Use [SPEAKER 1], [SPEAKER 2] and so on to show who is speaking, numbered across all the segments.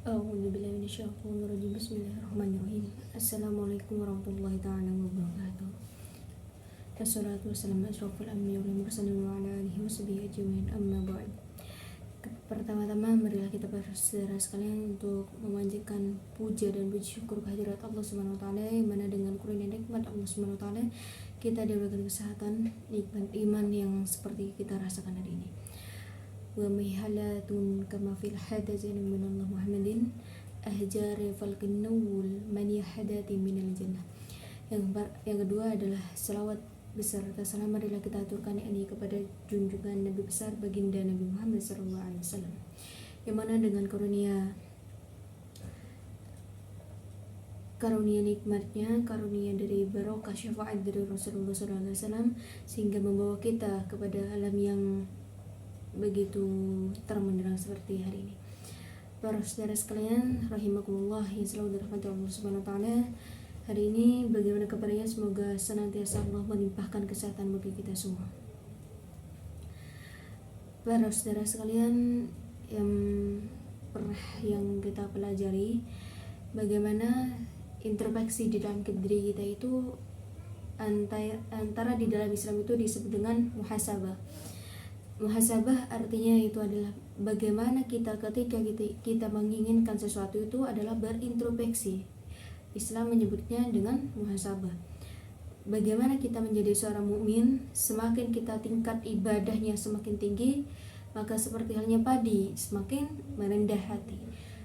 [SPEAKER 1] A'udzubillahi Bismillahirrahmanirrahim. Assalamualaikum warahmatullahi ta'ala wabarakatuh. Wassalatu wassalamu ala asyrofil anbiya'i wal mursalin wa ala alihi washabihi ajmain, amma ba'd. Pertama-tama marilah kita bersaudara sekalian untuk memanjatkan puja dan puji syukur kehadirat Allah Subhanahu wa taala, yang mana dengan kurnia nikmat Allah Subhanahu wa taala kita diberikan kesehatan, nikmat iman yang seperti kita rasakan hari ini. Wa mihalatun kama fil hadazin minallah Muhammadin ahjari falqin nawul man yahadati minal jannah. Yang kedua adalah selawat beserta salam marilah kita aturkan ini kepada junjungan Nabi besar baginda Nabi Muhammad SAW, yang mana dengan karunia nikmatnya, karunia dari barokah syafaat dari Rasulullah SAW, sehingga membawa kita kepada alam yang begitu terang benderang seperti hari ini. Para saudara sekalian rahimakumullah yang selalu dirahmati Allah Subhanahu wa taala, hari ini bagaimana kabarnya? Semoga senantiasa Allah melimpahkan kesehatan bagi kita semua. Para saudara sekalian, yang kita pelajari bagaimana introspeksi di dalam diri kita itu antara di dalam Islam itu disebut dengan muhasabah. Muhasabah artinya itu adalah bagaimana kita ketika kita menginginkan sesuatu itu adalah berintrospeksi. Islam menyebutnya dengan muhasabah. Bagaimana kita menjadi seorang mukmin, semakin kita tingkat ibadahnya semakin tinggi, maka seperti halnya padi semakin merendah hati.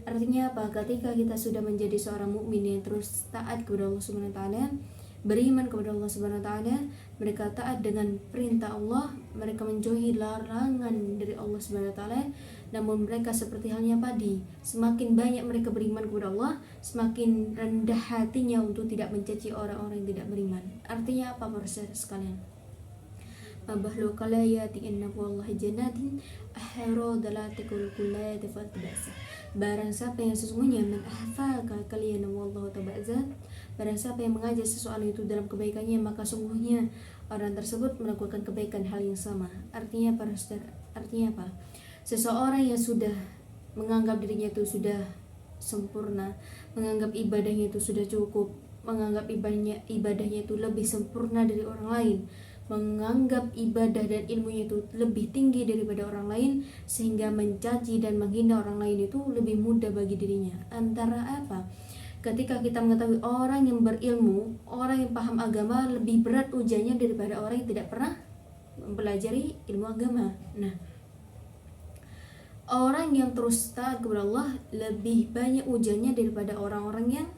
[SPEAKER 1] Artinya apa? Ketika kita sudah menjadi seorang mukmin yang terus taat kepada Allah Subhanahu wa taala, beriman kepada Allah Subhanahu wa taala, mereka taat dengan perintah Allah, mereka menjauhi larangan dari Allah Subhanahu wa taala, namun mereka seperti halnya padi, semakin banyak mereka beriman kepada Allah, semakin rendah hatinya untuk tidak mencaci orang-orang yang tidak beriman. Artinya apa para saudara sekalian? Mabahlu kalayati inna wallahi jannatin ahra dalatikul kulayati fatbasa. Barang siapa yang sesungguhnya man ahfaka kalian wallahu tabazat, barang siapa yang mengajak sesuatu itu dalam kebaikannya, maka sungguhnya orang tersebut melakukan kebaikan hal yang sama. Artinya para saudara, artinya apa? Seseorang yang sudah menganggap dirinya itu sudah sempurna, menganggap ibadahnya itu sudah cukup, menganggap ibadahnya itu lebih sempurna dari orang lain, menganggap ibadah dan ilmunya itu lebih tinggi daripada orang lain, sehingga mencaci dan menghina orang lain itu lebih mudah bagi dirinya. Antara apa? Ketika kita mengetahui orang yang berilmu, orang yang paham agama lebih berat ujiannya daripada orang yang tidak pernah mempelajari ilmu agama. Nah, orang yang terus taat kepada Allah lebih banyak ujiannya daripada orang-orang yang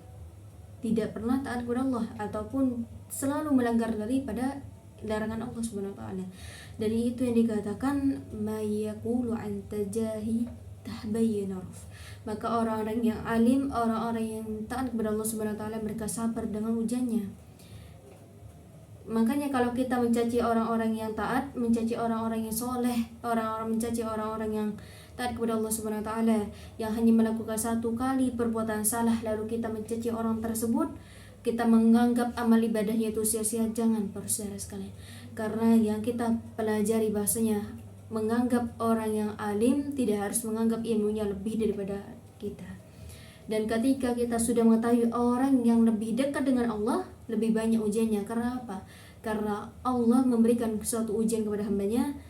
[SPEAKER 1] tidak pernah taat kepada Allah ataupun selalu melanggar daripada larangan Allah Subhanahu wa taala. Dari itu yang dikatakan mayaqulu an tajahi tahbayyinaruf. Maka orang-orang yang alim, orang-orang yang taat kepada Allah Subhanahu wa taala, mereka sabar dengan ujiannya. Makanya kalau kita mencaci orang-orang yang taat, mencaci orang-orang yang soleh, mencaci orang-orang yang taat kepada Allah Subhanahu wa taala, yang hanya melakukan satu kali perbuatan salah lalu kita mencaci orang tersebut, kita menganggap amal ibadahnya itu sia-sia, jangan para saudara sekalian. Karena yang kita pelajari bahasanya menganggap orang yang alim tidak harus menganggap ilmunya lebih daripada kita. Dan ketika kita sudah mengetahui orang yang lebih dekat dengan Allah, lebih banyak ujiannya. Karena apa? Karena Allah memberikan suatu ujian kepada hambanya,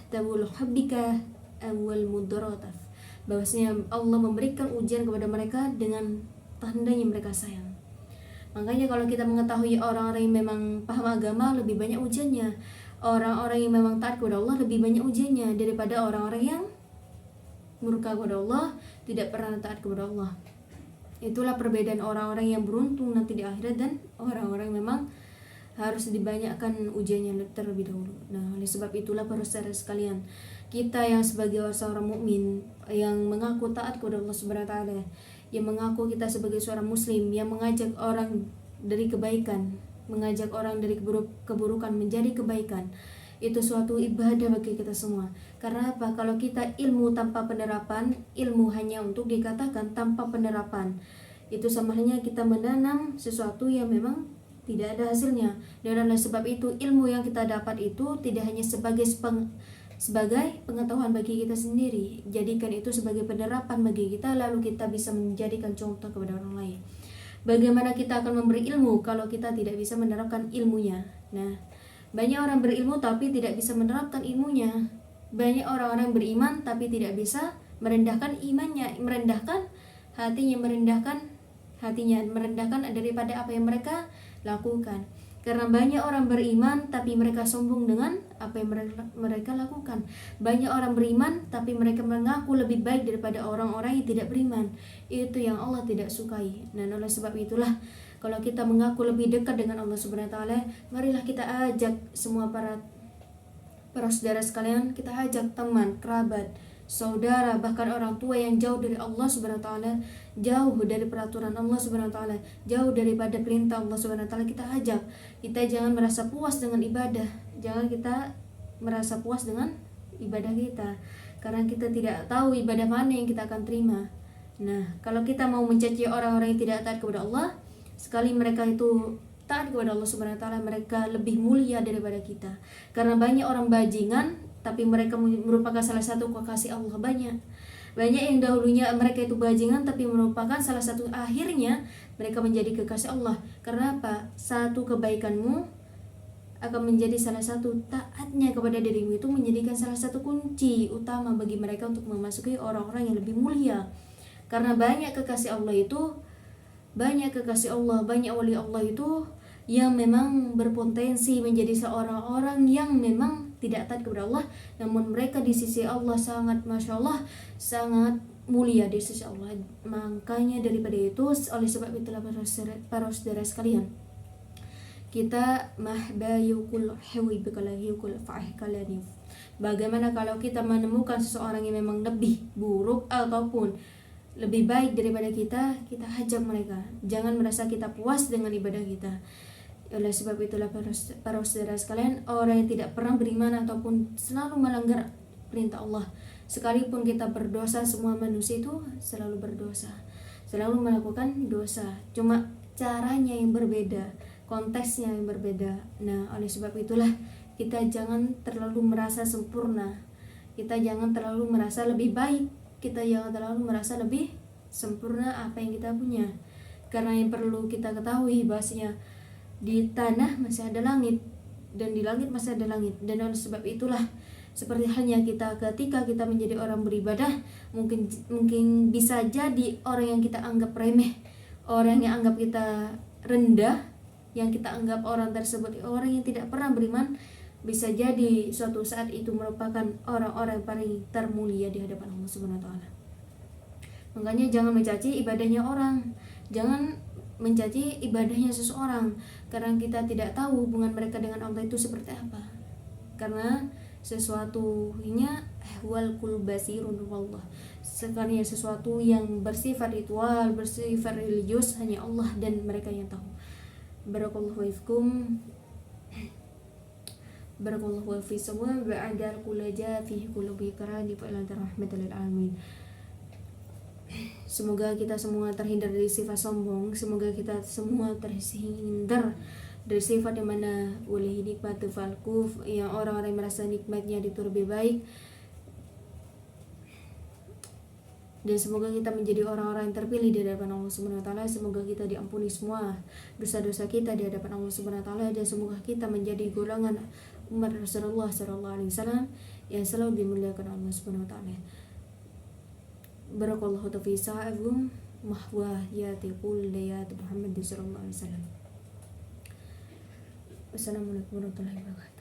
[SPEAKER 1] tabul habbika awal mudarataf, bahwasanya Allah memberikan ujian kepada mereka dengan tandanya mereka sayang. Makanya kalau kita mengetahui orang-orang yang memang paham agama, lebih banyak ujiannya. Orang-orang yang memang taat kepada Allah lebih banyak ujiannya daripada orang-orang yang murka kepada Allah, tidak pernah taat kepada Allah. Itulah perbedaan orang-orang yang beruntung nanti di akhirat dan orang-orang yang memang harus dibanyakkan ujiannya terlebih dahulu. Nah, oleh sebab itulah para saudara sekalian, kita yang sebagai seorang mukmin yang mengaku taat kepada Allah Subhanahu wa taala, yang mengaku kita sebagai seorang muslim yang mengajak orang dari kebaikan, mengajak orang dari keburukan menjadi kebaikan, itu suatu ibadah bagi kita semua. Karena apa? Kalau kita ilmu tanpa penerapan, ilmu hanya untuk dikatakan tanpa penerapan, itu sama halnya kita menanam sesuatu yang memang tidak ada hasilnya. Dan oleh sebab itu ilmu yang kita dapat itu tidak hanya sebagai sebagai pengetahuan bagi kita sendiri. Jadikan itu sebagai penerapan bagi kita, lalu kita bisa menjadikan contoh kepada orang lain. Bagaimana kita akan memberi ilmu kalau kita tidak bisa menerapkan ilmunya? Nah, banyak orang berilmu tapi tidak bisa menerapkan ilmunya. Banyak orang-orang beriman tapi tidak bisa merendahkan imannya, merendahkan hatinya, merendahkan daripada apa yang mereka lakukan. Karena banyak orang beriman tapi mereka sombong dengan apa yang mereka lakukan. Banyak orang beriman tapi mereka mengaku lebih baik daripada orang-orang yang tidak beriman. Itu yang Allah tidak sukai. Nah, oleh sebab itulah kalau kita mengaku lebih dekat dengan Allah Subhanahu wa taala, marilah kita ajak semua para saudara sekalian, kita ajak teman, kerabat, saudara, bahkan orang tua yang jauh dari Allah Subhanahu wa taala, jauh dari peraturan Allah Subhanahu wa taala, jauh daripada perintah Allah Subhanahu wa taala, kita ajak. Kita jangan merasa puas dengan ibadah. Jangan kita merasa puas dengan ibadah kita, karena kita tidak tahu ibadah mana yang kita akan terima. Nah, kalau kita mau mencaci orang-orang yang tidak taat kepada Allah, sekali mereka itu taat kepada Allah Subhanahu wa taala, mereka lebih mulia daripada kita. Karena banyak orang bajingan tapi mereka merupakan salah satu kekasih Allah. Banyak yang dahulunya mereka itu bajingan tapi merupakan salah satu akhirnya mereka menjadi kekasih Allah. Karena apa? Satu kebaikanmu akan menjadi salah satu taatnya kepada dirimu, itu menjadikan salah satu kunci utama bagi mereka untuk memasuki orang-orang yang lebih mulia. Karena banyak kekasih Allah, banyak wali Allah itu yang memang berpotensi menjadi seorang orang yang memang tidak taat kepada Allah, namun mereka di sisi Allah sangat, masya Allah, sangat mulia di sisi Allah. Makanya daripada itu, oleh sebab itulah para saudara sekalian, kita bagaimana kalau kita menemukan seseorang yang memang lebih buruk ataupun lebih baik daripada kita, kita hajar mereka. Jangan merasa kita puas dengan ibadah kita. Oleh sebab itulah para saudara sekalian, orang yang tidak pernah beriman ataupun selalu melanggar perintah Allah, sekalipun kita berdosa, semua manusia itu selalu berdosa, selalu melakukan dosa, cuma caranya yang berbeda, konteksnya yang berbeda. Nah, oleh sebab itulah kita jangan terlalu merasa sempurna, kita jangan terlalu merasa lebih baik, kita jangan terlalu merasa lebih sempurna apa yang kita punya. Karena yang perlu kita ketahui bahwasanya di tanah masih ada langit dan di langit masih ada langit. Dan oleh sebab itulah, seperti halnya kita ketika kita menjadi orang beribadah, mungkin bisa jadi orang yang kita anggap remeh, orang yang anggap kita rendah, yang kita anggap orang tersebut orang yang tidak pernah beriman, bisa jadi suatu saat itu merupakan orang-orang paling termulia di hadapan Allah Subhanahu wa taala. Makanya jangan mencaci ibadahnya orang, jangan mencaci ibadahnya seseorang, karena kita tidak tahu hubungan mereka dengan Allah itu seperti apa. Karena sesuatunya wal kul basirun wallah, sekalian sesuatu yang bersifat ritual, bersifat religius, hanya Allah dan mereka yang tahu. Barakallahu fiikum, barakallahu fi semua ba'dal kulaja fi qulubi karani fa ilan rahmatal lil alamin. Semoga kita semua terhindar dari sifat sombong. Semoga kita semua terhindar dari sifat yang mana oleh nikmat falkuf, yang orang-orang merasa nikmatnya itu lebih baik. Dan semoga kita menjadi orang-orang yang terpilih di hadapan Allah Subhanahu wa taala. Semoga kita diampuni semua dosa-dosa kita di hadapan Allah Subhanahu wa taala, dan semoga kita menjadi golongan umat Rasulullah sallallahu alaihi wasallam yang selalu dimuliakan Allah Subhanahu wa taala. Barakallahu fi sa'akum mahwa yati qul layat Muhammad sallallahu alaihi wasallam. Wassalamualaikum warahmatullahi wabarakatuh.